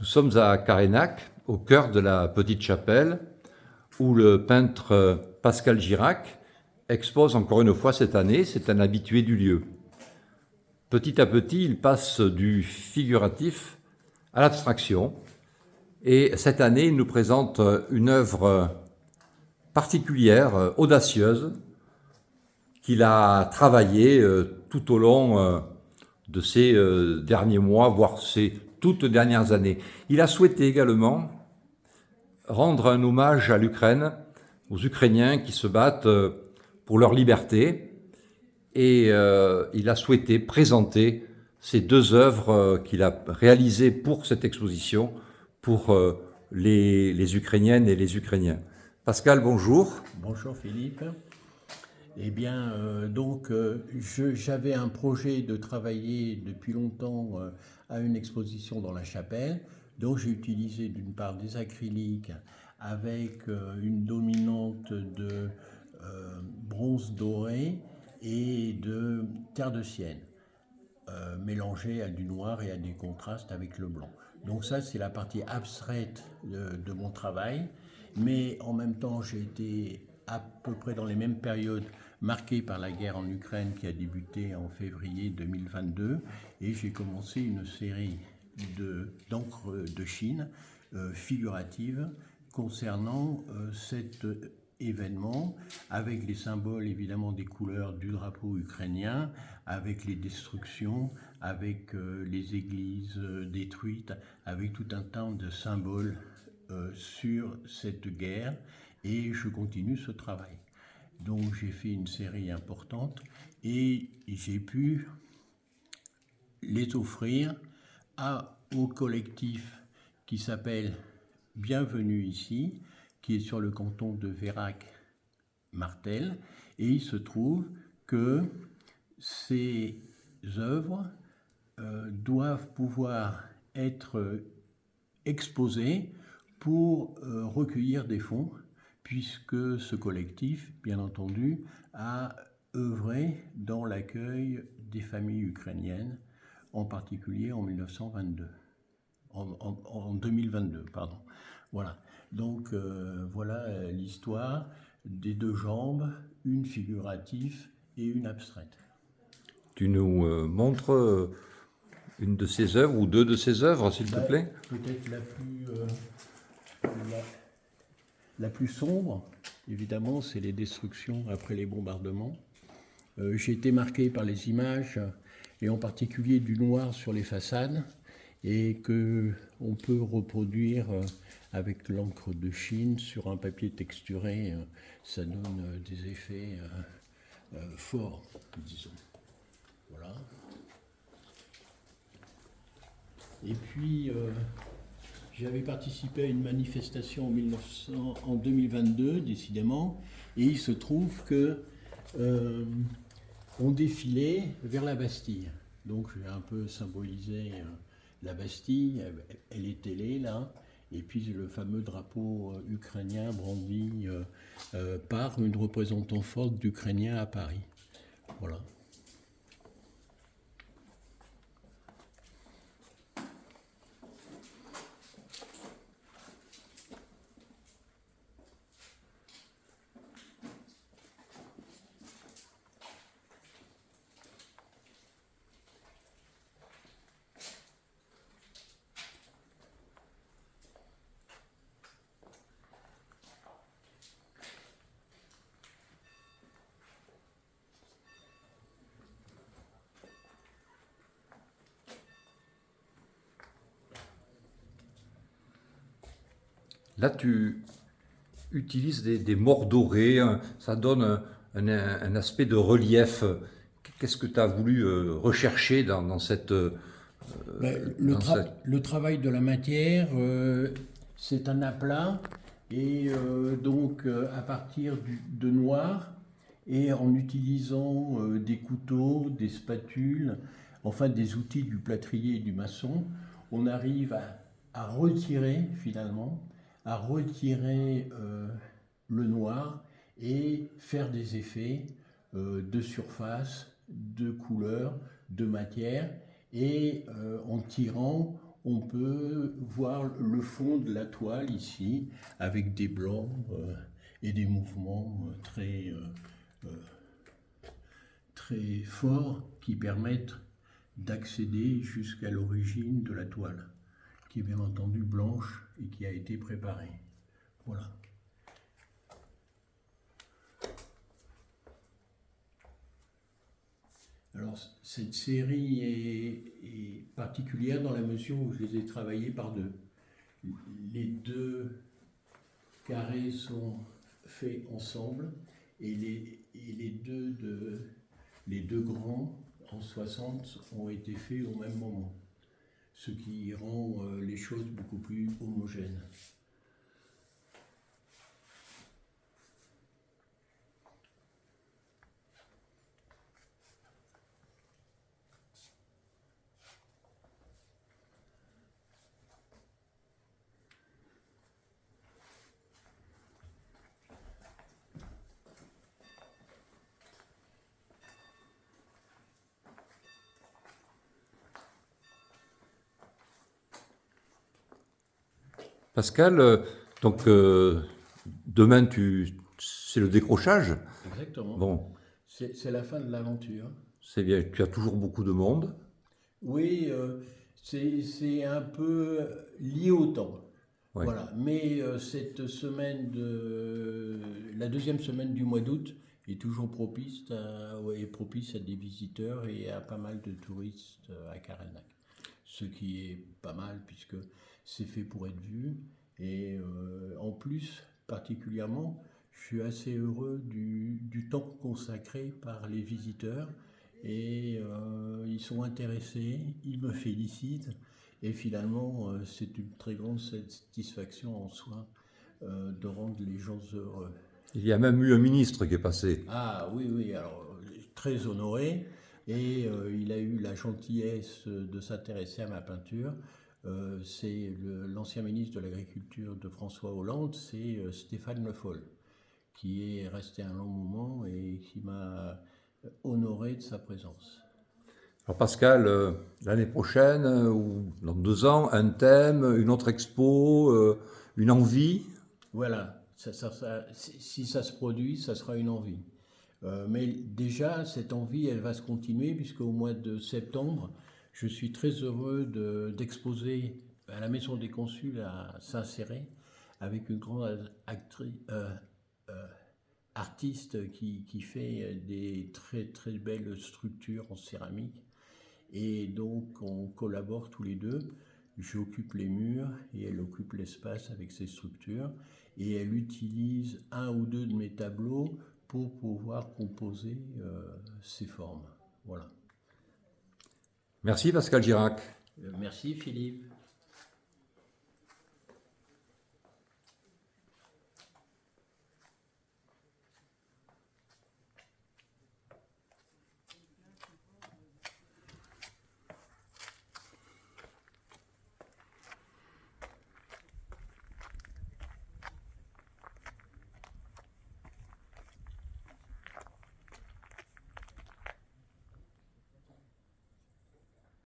Nous sommes à Carénac, au cœur de la petite chapelle, où le peintre Pascal Girac expose encore une fois cette année. C'est un habitué du lieu. Petit à petit, il passe du figuratif à l'abstraction. Et cette année, il nous présente une œuvre particulière, audacieuse, qu'il a travaillée tout au long de ces derniers mois, voire ces toutes dernières années. Il a souhaité également rendre un hommage à l'Ukraine, aux Ukrainiens qui se battent pour leur liberté. Et il a souhaité présenter ces deux œuvres qu'il a réalisées pour cette exposition, pour les Ukrainiennes et les Ukrainiens. Pascal, bonjour. Bonjour Philippe. Eh bien, j'avais un projet de travailler depuis longtemps à une exposition dans la chapelle. Donc j'ai utilisé d'une part des acryliques avec une dominante de bronze doré et de terre de sienne, mélangée à du noir et à des contrastes avec le blanc. Donc ça, c'est la partie abstraite de mon travail. Mais en même temps, j'ai été à peu près dans les mêmes périodes marqué par la guerre en Ukraine qui a débuté en février 2022 et j'ai commencé une série d'encre de Chine figurative concernant cet événement avec les symboles évidemment des couleurs du drapeau ukrainien, avec les destructions, avec les églises détruites, avec tout un tas de symboles sur cette guerre et je continue ce travail. Donc j'ai fait une série importante et j'ai pu les offrir au collectif qui s'appelle Bienvenue ici, qui est sur le canton de Vérac-Martel. Et il se trouve que ces œuvres doivent pouvoir être exposées pour recueillir des fonds, puisque ce collectif, bien entendu, a œuvré dans l'accueil des familles ukrainiennes, en particulier en 2022, pardon. Voilà. Donc voilà l'histoire des deux jambes, une figurative et une abstraite. Tu nous montres une de ces œuvres ou deux de ces œuvres, s'il te plaît? Peut-être la plus sombre, évidemment, c'est les destructions après les bombardements. J'ai été marqué par les images, et en particulier du noir sur les façades, et qu'on peut reproduire avec l'encre de Chine sur un papier texturé. Ça donne des effets forts, disons. Voilà. Et puis, j'avais participé à une manifestation en 2022, décidément, et il se trouve que on défilait vers la Bastille. Donc j'ai un peu symbolisé la Bastille, elle est ailée là, et puis le fameux drapeau ukrainien brandi par une représentante forte d'Ukrainiens à Paris. Voilà. Là, tu utilises des morts dorés, ça donne un aspect de relief. Qu'est-ce que tu as voulu rechercher dans cette... Le travail de la matière, c'est un aplat, et donc à partir de noir, et en utilisant des couteaux, des spatules, enfin des outils du plâtrier et du maçon, on arrive à retirer finalement, à retirer le noir et faire des effets de surface, de couleur, de matière, et en tirant, on peut voir le fond de la toile ici, avec des blancs et des mouvements très forts qui permettent d'accéder jusqu'à l'origine de la toile, qui est bien entendu blanche et qui a été préparée. Voilà. Alors, cette série est particulière dans la mesure où je les ai travaillées par deux. Les deux carrés sont faits ensemble et les deux grands en 60 ont été faits au même moment, ce qui rend les choses beaucoup plus homogènes. Pascal, demain, c'est le décrochage. Exactement. Bon, C'est la fin de l'aventure. c'est bien, tu as toujours beaucoup de monde. Oui, c'est un peu lié au temps. Ouais. Voilà. Mais cette la deuxième semaine du mois d'août est toujours propice à des visiteurs et à pas mal de touristes à Carennac. Ce qui est pas mal puisque c'est fait pour être vu. Et en plus, particulièrement, je suis assez heureux du temps consacré par les visiteurs. Et ils sont intéressés, ils me félicitent. Et finalement, c'est une très grande satisfaction en soi de rendre les gens heureux. Il y a même eu un ministre qui est passé. Ah oui, oui, alors très honoré. Et il a eu la gentillesse de s'intéresser à ma peinture. C'est l'ancien ministre de l'Agriculture de François Hollande, c'est Stéphane Le Foll, qui est resté un long moment et qui m'a honoré de sa présence. Alors Pascal, l'année prochaine ou dans 2 ans, un thème, une autre expo, une envie. Voilà, si ça se produit, ça sera une envie. Mais déjà, cette envie, elle va se continuer puisqu'au mois de septembre, je suis très heureux d'exposer à la Maison des Consuls à Saint-Céré avec une grande artiste qui fait des très très belles structures en céramique. Et donc, on collabore tous les deux. J'occupe les murs et elle occupe l'espace avec ses structures. Et elle utilise un ou deux de mes tableaux pour pouvoir composer ces formes. Voilà. Merci Pascal Girac. Merci Philippe.